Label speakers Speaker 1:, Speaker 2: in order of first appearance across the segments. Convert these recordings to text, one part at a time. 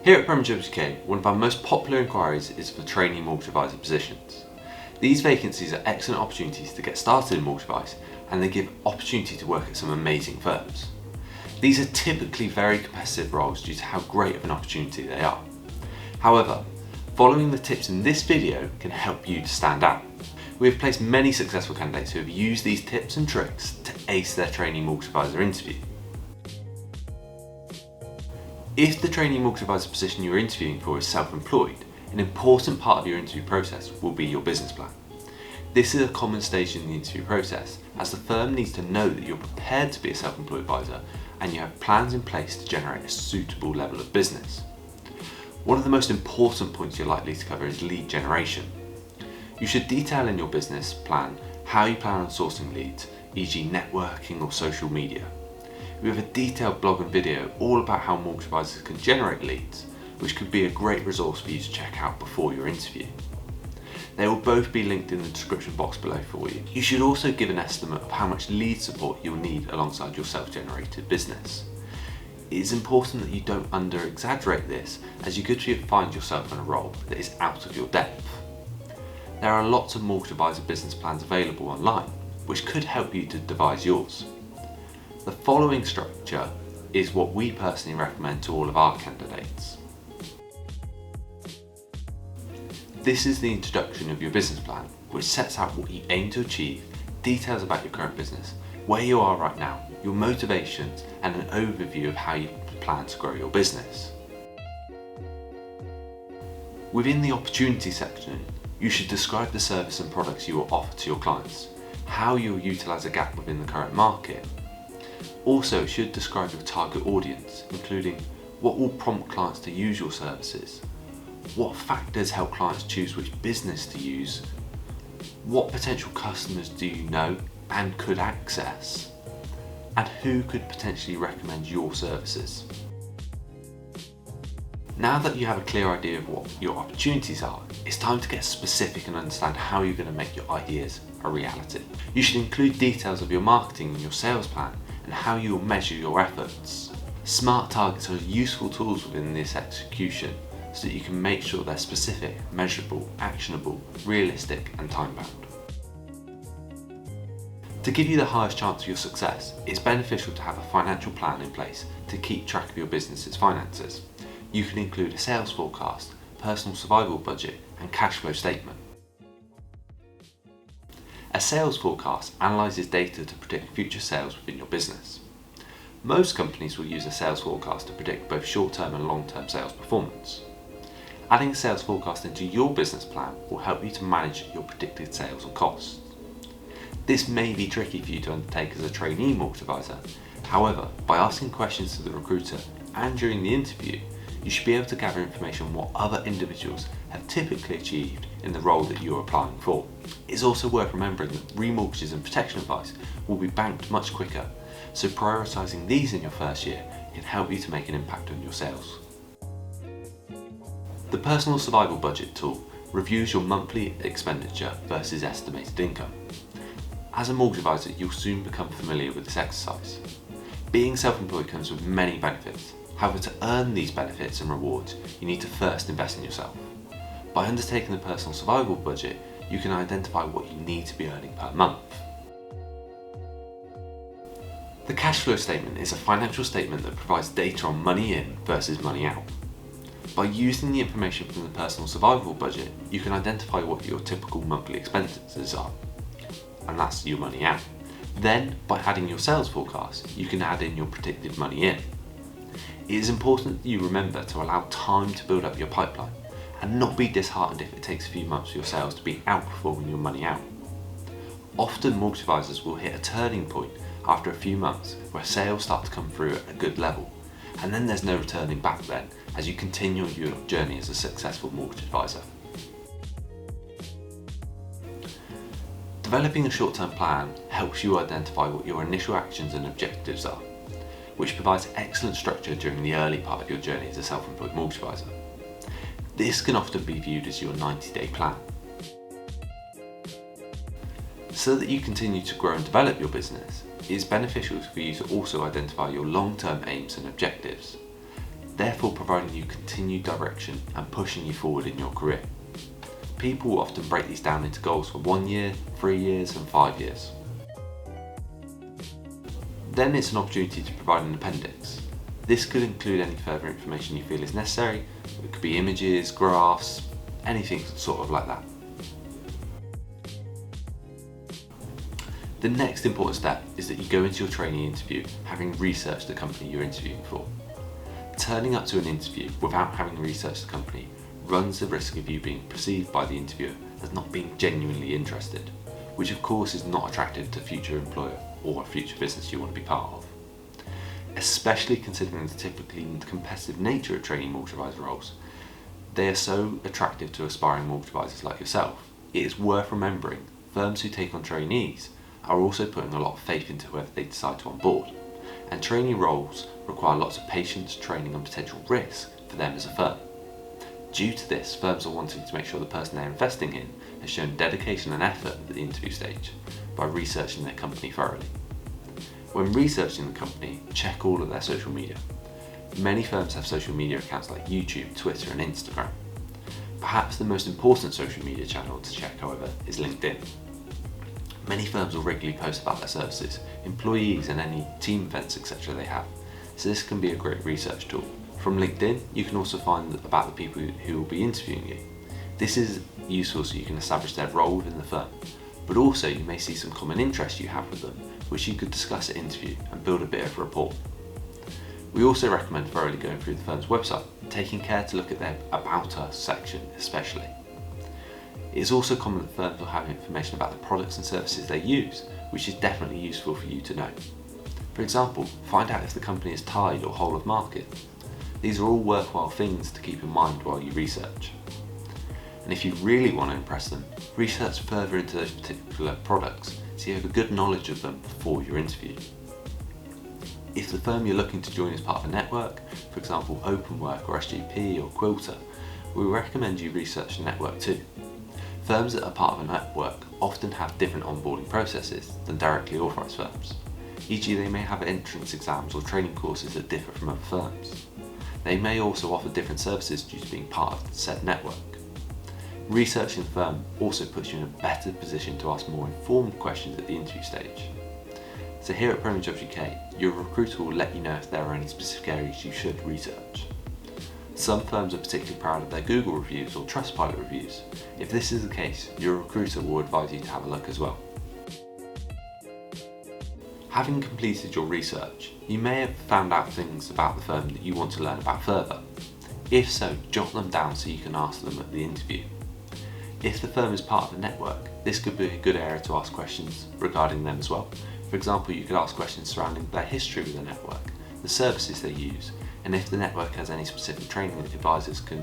Speaker 1: Here at Mortgage UK, one of our most popular inquiries is for Trainee Mortgage Advisor positions. These vacancies are excellent opportunities to get started in mortgage advice, and they give opportunity to work at some amazing firms. These are typically very competitive roles due to how great of an opportunity they are. However, following the tips in this video can help you to stand out. We have placed many successful candidates who have used these tips and tricks to ace their Trainee Mortgage Advisor interview. If the Trainee Mortgage Advisor position you're interviewing for is self-employed, an important part of your interview process will be your business plan. This is a common stage in the interview process, as the firm needs to know that you're prepared to be a self-employed advisor and you have plans in place to generate a suitable level of business. One of the most important points you're likely to cover is lead generation. You should detail in your business plan how you plan on sourcing leads, e.g. networking or social media. We have a detailed blog and video all about how mortgage advisors can generate leads, which could be a great resource for you to check out before your interview. They will both be linked in the description box below for you. You should also give an estimate of how much lead support you'll need alongside your self-generated business. It is important that you don't under-exaggerate this, as you could find yourself in a role that is out of your depth. There are lots of mortgage advisor business plans available online, which could help you to devise yours. The following structure is what we personally recommend to all of our candidates. This is the introduction of your business plan, which sets out what you aim to achieve, details about your current business, where you are right now, your motivations, and an overview of how you plan to grow your business. Within the opportunity section, you should describe the service and products you will offer to your clients, how you will utilise a gap within the current market. Also, it should describe your target audience, including what will prompt clients to use your services, what factors help clients choose which business to use, what potential customers do you know and could access, and who could potentially recommend your services. Now that you have a clear idea of what your opportunities are, it's time to get specific and understand how you're going to make your ideas a reality. You should include details of your marketing and your sales plan and how you will measure your efforts. Smart targets are useful tools within this execution so that you can make sure they're specific, measurable, actionable, realistic and time-bound. To give you the highest chance of your success, it's beneficial to have a financial plan in place to keep track of your business's finances. You can include a sales forecast, personal survival budget and cash flow statement. A sales forecast analyses data to predict future sales within your business. Most companies will use a sales forecast to predict both short-term and long-term sales performance. Adding a sales forecast into your business plan will help you to manage your predicted sales and costs. This may be tricky for you to undertake as a trainee mortgage advisor. However, by asking questions to the recruiter and during the interview, you should be able to gather information on what other individuals have typically achieved in the role that you're applying for. It's also worth remembering that remortgages and protection advice will be banked much quicker, so prioritising these in your first year can help you to make an impact on your sales. The personal survival budget tool reviews your monthly expenditure versus estimated income. As a mortgage advisor, you'll soon become familiar with this exercise. Being self-employed comes with many benefits. However, to earn these benefits and rewards, you need to first invest in yourself. By undertaking the personal survival budget, you can identify what you need to be earning per month. The cash flow statement is a financial statement that provides data on money in versus money out. By using the information from the personal survival budget, you can identify what your typical monthly expenses are, and that's your money out. Then, by adding your sales forecast, you can add in your predicted money in. It is important that you remember to allow time to build up your pipeline and not be disheartened if it takes a few months for your sales to be outperforming your money out. Often mortgage advisors will hit a turning point after a few months where sales start to come through at a good level, and then there's no returning back then as you continue your journey as a successful mortgage advisor. Developing a short-term plan helps you identify what your initial actions and objectives are, which provides excellent structure during the early part of your journey as a self-employed mortgage advisor. This can often be viewed as your 90-day plan. So that you continue to grow and develop your business, it is beneficial for you to also identify your long-term aims and objectives. therefore providing you continued direction and pushing you forward in your career. People will often break these down into goals for 1 year, 3 years and 5 years. Then it's an opportunity to provide an appendix. This could include any further information you feel is necessary. It could be images, graphs, anything sort of like that. The next important step is that you go into your trainee interview having researched the company you're interviewing for. Turning up to an interview without having researched the company runs the risk of you being perceived by the interviewer as not being genuinely interested, which of course is not attractive to a future employer or a future business you want to be part of. Especially considering the typically competitive nature of trainee mortgage advisor roles, they are so attractive to aspiring mortgage advisors like yourself. It is worth remembering firms who take on trainees are also putting a lot of faith into whoever they decide to onboard, and trainee roles require lots of patience, training and potential risk for them as a firm. Due to this, firms are wanting to make sure the person they're investing in has shown dedication and effort at the interview stage by researching their company thoroughly. When researching the company, check all of their social media. Many firms have social media accounts like YouTube, Twitter and Instagram. Perhaps the most important social media channel to check, however, is LinkedIn. Many firms will regularly post about their services, employees and any team events etc. they have, so this can be a great research tool. From LinkedIn, you can also find about the people who will be interviewing you. This is useful so you can establish their role within the firm, but also you may see some common interests you have with them, which you could discuss at interview and build a bit of rapport. We also recommend thoroughly going through the firm's website, taking care to look at their About Us section especially. It is also common that firms will have information about the products and services they use, which is definitely useful for you to know. For example, find out if the company is tied or whole of market. These are all worthwhile things to keep in mind while you research. And if you really want to impress them, research further into those particular products so you have a good knowledge of them before your interview. If the firm you're looking to join is part of a network, for example Openwork or SGP or Quilter, we recommend you research the network too. Firms that are part of a network often have different onboarding processes than directly authorised firms. E.g. they may have entrance exams or training courses that differ from other firms. They may also offer different services due to being part of said network. Researching the firm also puts you in a better position to ask more informed questions at the interview stage. So here at Premier Jobs UK, your recruiter will let you know if there are any specific areas you should research. Some firms are particularly proud of their Google reviews or Trustpilot reviews. If this is the case, your recruiter will advise you to have a look as well. Having completed your research, you may have found out things about the firm that you want to learn about further. If so, jot them down so you can ask them at the interview. If the firm is part of a network, this could be a good area to ask questions regarding them as well. For example, you could ask questions surrounding their history with the network, the services they use, and if the network has any specific training that advisors can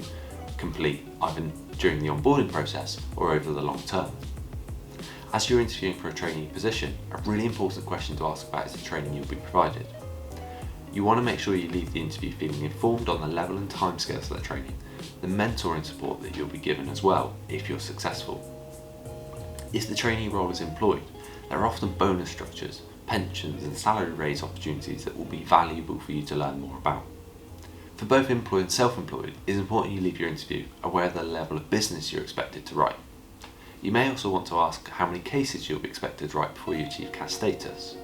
Speaker 1: complete either during the onboarding process or over the long term. As you're interviewing for a trainee position, a really important question to ask about is the training you'll be provided. You want to make sure you leave the interview feeling informed on the level and timescales of the training, the mentoring support that you'll be given as well if you're successful. If the trainee role is employed, there are often bonus structures, pensions and salary raise opportunities that will be valuable for you to learn more about. For both employed and self-employed, it is important you leave your interview aware of the level of business you're expected to write. You may also want to ask how many cases you'll be expected to write before you achieve CAS status.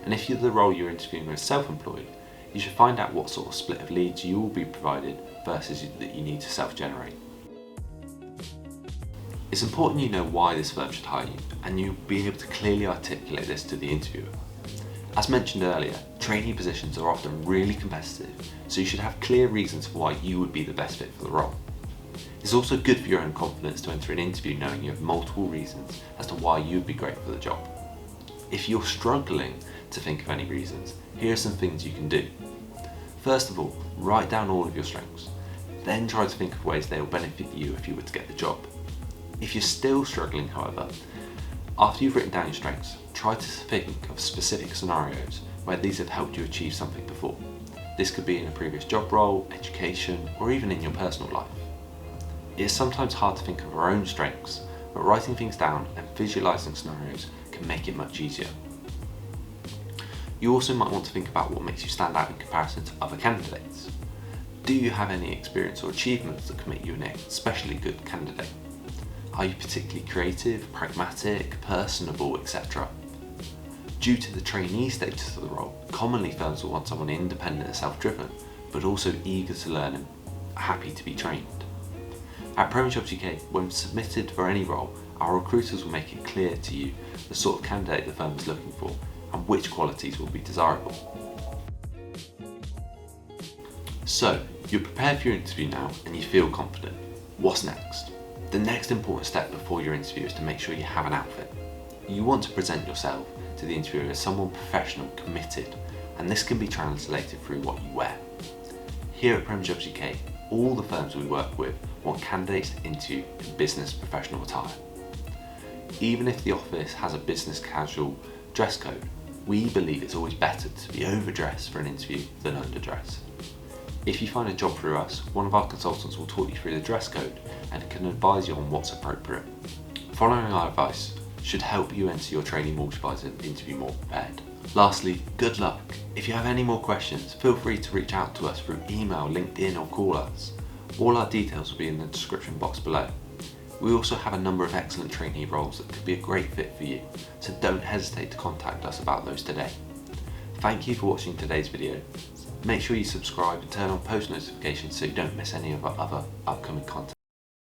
Speaker 1: And if the role you're interviewing is self-employed, you should find out what sort of split of leads you will be provided versus that you need to self-generate. It's important you know why this firm should hire you, and you'll be able to clearly articulate this to the interviewer. As mentioned earlier, trainee positions are often really competitive, so you should have clear reasons for why you would be the best fit for the role. It's also good for your own confidence to enter an interview knowing you have multiple reasons as to why you would be great for the job. If you're struggling to think of any reasons, here are some things you can do. First of all, write down all of your strengths. Then try to think of ways they will benefit you if you were to get the job. If you're still struggling, however, after you've written down your strengths, try to think of specific scenarios where these have helped you achieve something before. This could be in a previous job role, education, or even in your personal life. It is sometimes hard to think of our own strengths, but writing things down and visualising scenarios can make it much easier. You also might want to think about what makes you stand out in comparison to other candidates. Do you have any experience or achievements that can make you an especially good candidate? Are you particularly creative, pragmatic, personable, etc.? Due to the trainee status of the role, commonly firms will want someone independent and self-driven, but also eager to learn and happy to be trained. At Premier Jobs UK, when submitted for any role, our recruiters will make it clear to you the sort of candidate the firm is looking for and which qualities will be desirable. So, you're prepared for your interview now and you feel confident. What's next? The next important step before your interview is to make sure you have an outfit. You want to present yourself to the interviewer as someone professional, committed, and this can be translated through what you wear. Here at Premier Jobs UK, all the firms we work with want candidates to interview in business professional attire. Even if the office has a business casual dress code, we believe it's always better to be overdressed for an interview than underdressed. If you find a job through us, one of our consultants will talk you through the dress code and can advise you on what's appropriate. Following our advice should help you enter your trainee mortgage advisor interview more prepared. Lastly, good luck. If you have any more questions, feel free to reach out to us through email, LinkedIn or call us. All our details will be in the description box below. We also have a number of excellent trainee roles that could be a great fit for you, so don't hesitate to contact us about those today. Thank you for watching today's video. Make sure you subscribe and turn on post notifications so you don't miss any of our other upcoming content.